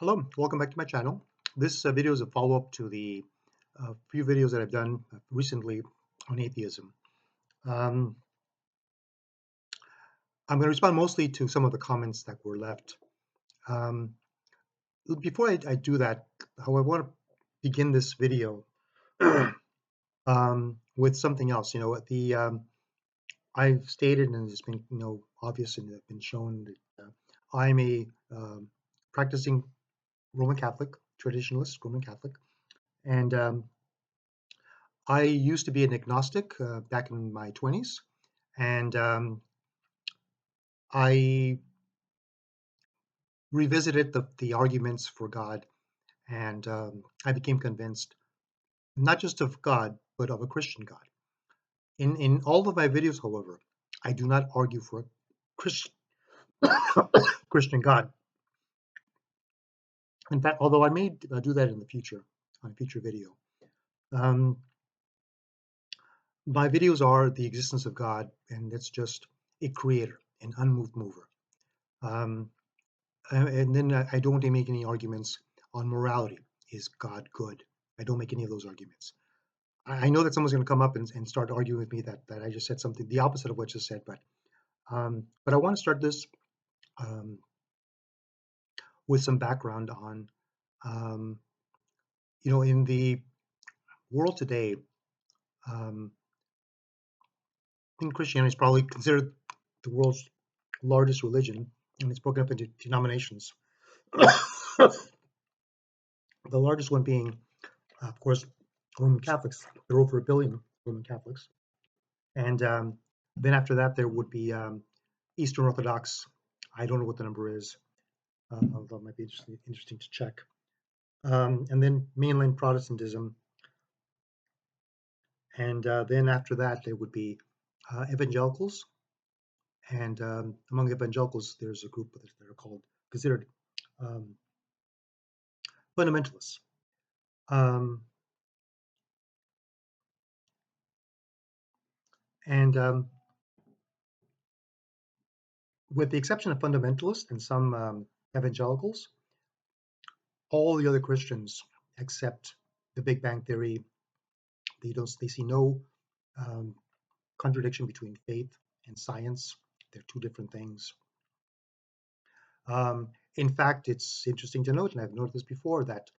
Hello, welcome back to my channel. This video is a follow-up to the few videos that I've done recently on atheism. Um, I'm going to respond mostly to some of the comments that were left. Um, Before I do that, however, I want to begin this video with something else. I've stated, and it's been obvious and it's been shown that I'm a practicing Roman Catholic, traditionalist Roman Catholic, and I used to be an agnostic back in my 20s, and I revisited the arguments for God, and I became convinced not just of God, but of a Christian God. In all of my videos, however, I do not argue for a Christian Christian God. In fact, although I may do that in the future on a future video. Um, my videos are the existence of God, and it's just a creator, an unmoved mover. Um, and then I don't make any arguments on morality. Is God good? I don't make any of those arguments. I know that someone's going to come up and start arguing with me that I just said something the opposite of what you said, but I want to start this um, with some background on, um, in the world today, I think Christianity is probably considered the world's largest religion, and it's broken up into denominations. The largest one being, of course, Roman Catholics. There are over a billion Roman Catholics. And then after that, there would be Eastern Orthodox. I don't know what the number is, although it might be interesting to check. And then mainline Protestantism. And then after that, there would be evangelicals. And among evangelicals, there's a group that are considered um, fundamentalists. Um, and with the exception of fundamentalists and some evangelicals, all the other Christians accept the Big Bang Theory. They see no um, contradiction between faith and science. They're two different things. In fact, it's interesting to note, and I've noted this before, that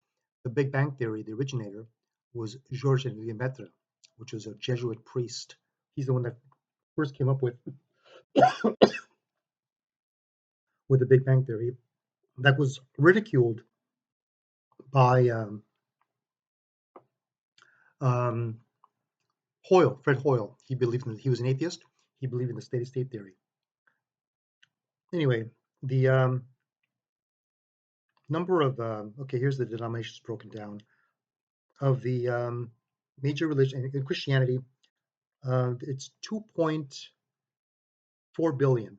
the Big Bang Theory, the originator, was Georges Lemaitre, which was a Jesuit priest. He's the one that first came up with the Big Bang Theory. That was ridiculed by um, Hoyle, Fred Hoyle. He was an atheist. He believed in the steady state theory. Anyway, the number of okay, here's the denominations broken down of the major religion in Christianity. It's 2.4 billion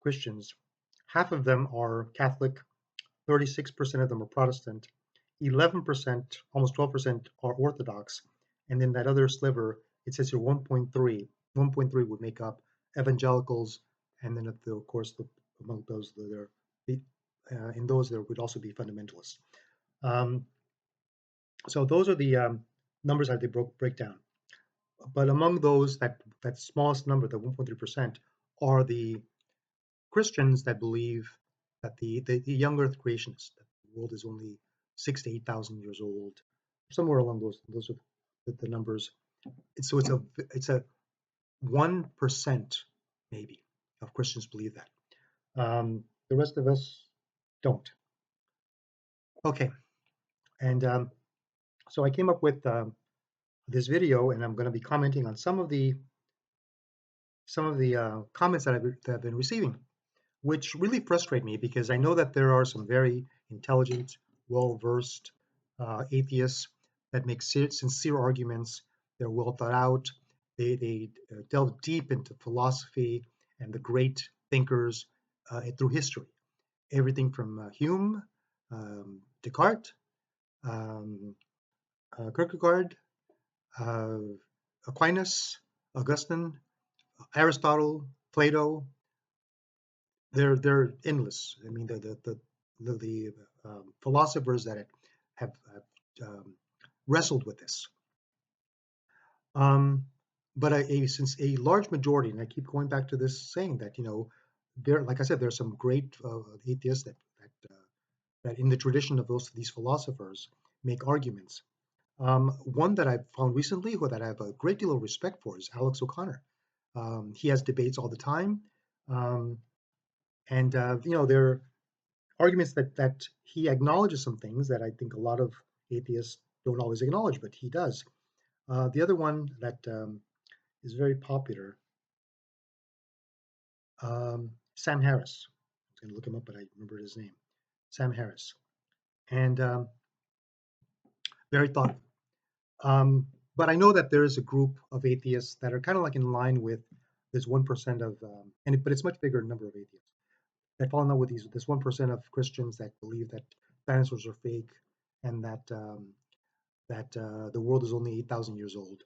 Christians. Half of them are Catholic. 36% of them are Protestant. 11%, almost 12%, are Orthodox, and then that other sliver, it says here 1.3. 1.3 would make up evangelicals, and then of course among those there, in those there would also be fundamentalists. Um, so those are the numbers that they break down. But among those, that smallest number, the 1.3%, are the Christians that believe that the young Earth creationists, that the world is only 6 to 8,000 years old, somewhere along those are the numbers. So it's a 1% maybe of Christians believe that. The rest of us don't. Okay, and so I came up with this video, and I'm going to be commenting on some of the comments that I've been receiving, which really frustrate me because I know that there are some very intelligent, well-versed atheists that make sincere arguments. They're well thought out. They delve deep into philosophy and the great thinkers through history. Everything from Hume, Descartes, um, Kierkegaard, uh, Aquinas, Augustine, Aristotle, Plato. They're endless. I mean, the philosophers that have wrestled with this. Um, but since a large majority, and I keep going back to this saying that there, like I said, there's some great atheists that in the tradition of these philosophers make arguments. One that I've found recently, who that I have a great deal of respect for, is Alex O'Connor. He has debates all the time, um, and there are arguments that he acknowledges some things that I think a lot of atheists don't always acknowledge, but he does. The other one that is very popular, Sam Harris. I was going to look him up, but I remember his name, Sam Harris, and very thoughtful. But I know that there is a group of atheists that are kind of like in line with this 1% of, but it's much bigger number of atheists that fall in love with this 1% of Christians that believe that dinosaurs are fake and that the world is only 8,000 years old.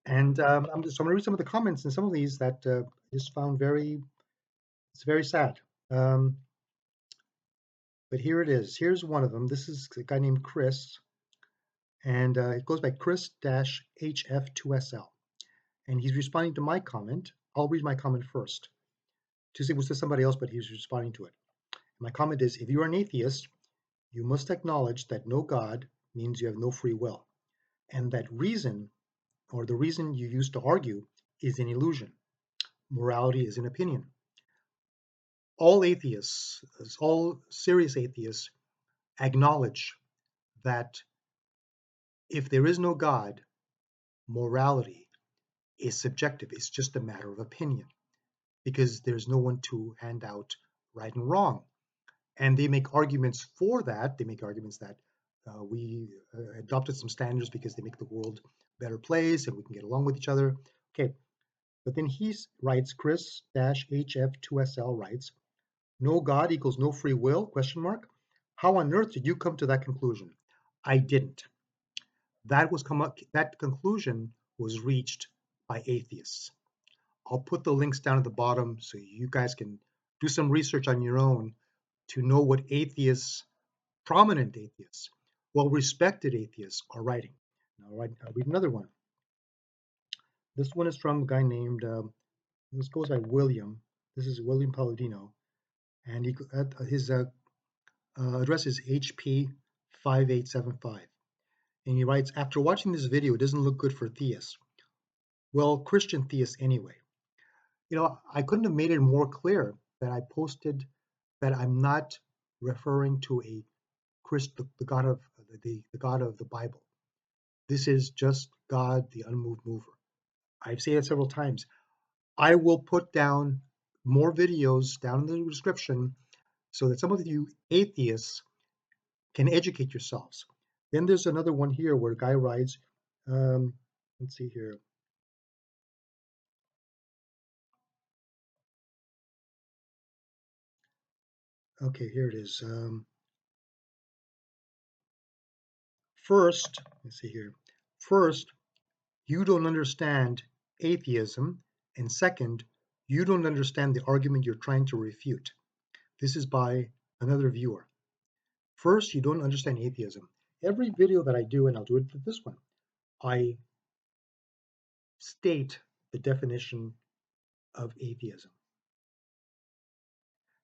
And so I'm going to read some of the comments and some of these that I just found it's very sad. Um, but here it is. Here's one of them. This is a guy named Chris, and it goes by Chris-HF2SL. And he's responding to my comment. I'll read my comment first. Tuesday was to somebody else, but he's responding to it. My comment is, if you are an atheist, you must acknowledge that no God means you have no free will, and that reason, or the reason you use to argue, is an illusion. Morality is an opinion. All atheists, all serious atheists, acknowledge that if there is no God, morality is subjective. It's just a matter of opinion because there's no one to hand out right and wrong. And they make arguments for that. They make arguments that we adopted some standards because they make the world a better place and we can get along with each other. Okay, but then he writes, Chris-HF2SL writes, no God equals no free will, question mark. How on earth did you come to that conclusion? I didn't. That conclusion was reached by atheists. I'll put the links down at the bottom so you guys can do some research on your own to know what atheists, prominent atheists, well-respected atheists are writing. Now, I'll read another one. This one is from a guy named, this goes by William. This is William Palladino. And his address is HP5875. And he writes, after watching this video, it doesn't look good for theists. Well, Christian theists anyway. I couldn't have made it more clear that I posted that I'm not referring to the God of the God of the Bible. This is just God, the unmoved mover. I've said it several times. I will put down more videos down in the description so that some of you atheists can educate yourselves. Then there's another one here where a guy writes, let's see here. Okay, here it is. First, let's see here. First, you don't understand atheism, and second, you don't understand the argument you're trying to refute. This is by another viewer. First, you don't understand atheism. Every video that I do, and I'll do it for this one, I state the definition of atheism.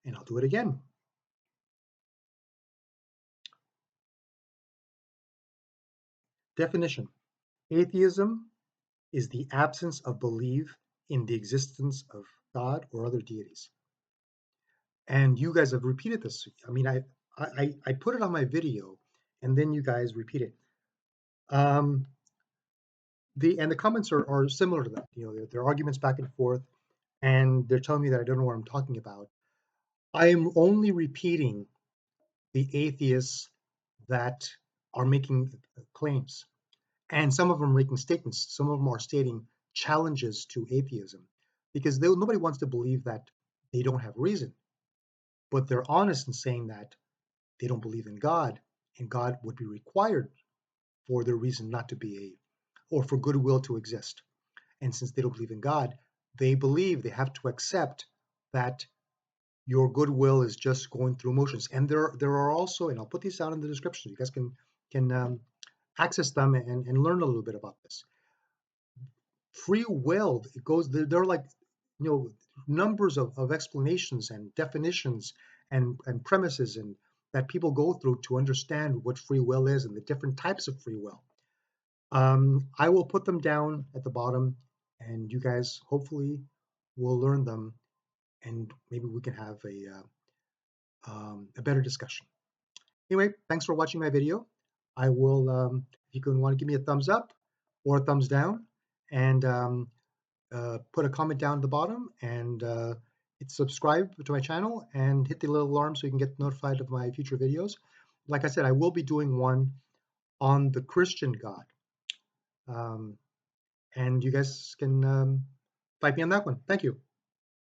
And I'll do it again. Definition. Atheism is the absence of belief in the existence of God or other deities. And you guys have repeated this. I mean, I put it on my video, and then you guys repeat it. The comments are similar to that. There are arguments back and forth, and they're telling me that I don't know what I'm talking about. I am only repeating the atheists that are making claims, and some of them are making statements. Some of them are stating challenges to atheism, because nobody wants to believe that they don't have reason, but they're honest in saying that they don't believe in God, and God would be required for their reason not to be or for goodwill to exist. And since they don't believe in God, they believe they have to accept that your goodwill is just going through motions. And there are also, and I'll put these down in the description. You guys can access them and learn a little bit about this. Free will, it goes there are like, numbers of explanations and definitions and premises and that people go through to understand what free will is and the different types of free will. I will put them down at the bottom, and you guys hopefully will learn them, and maybe we can have a better discussion. Anyway, thanks for watching my video. I will, if you can want to give me a thumbs up or a thumbs down, and put a comment down at the bottom, and hit subscribe to my channel and hit the little alarm so you can get notified of my future videos. Like I said, I will be doing one on the Christian God. Um, and you guys can fight me on that one. Thank you.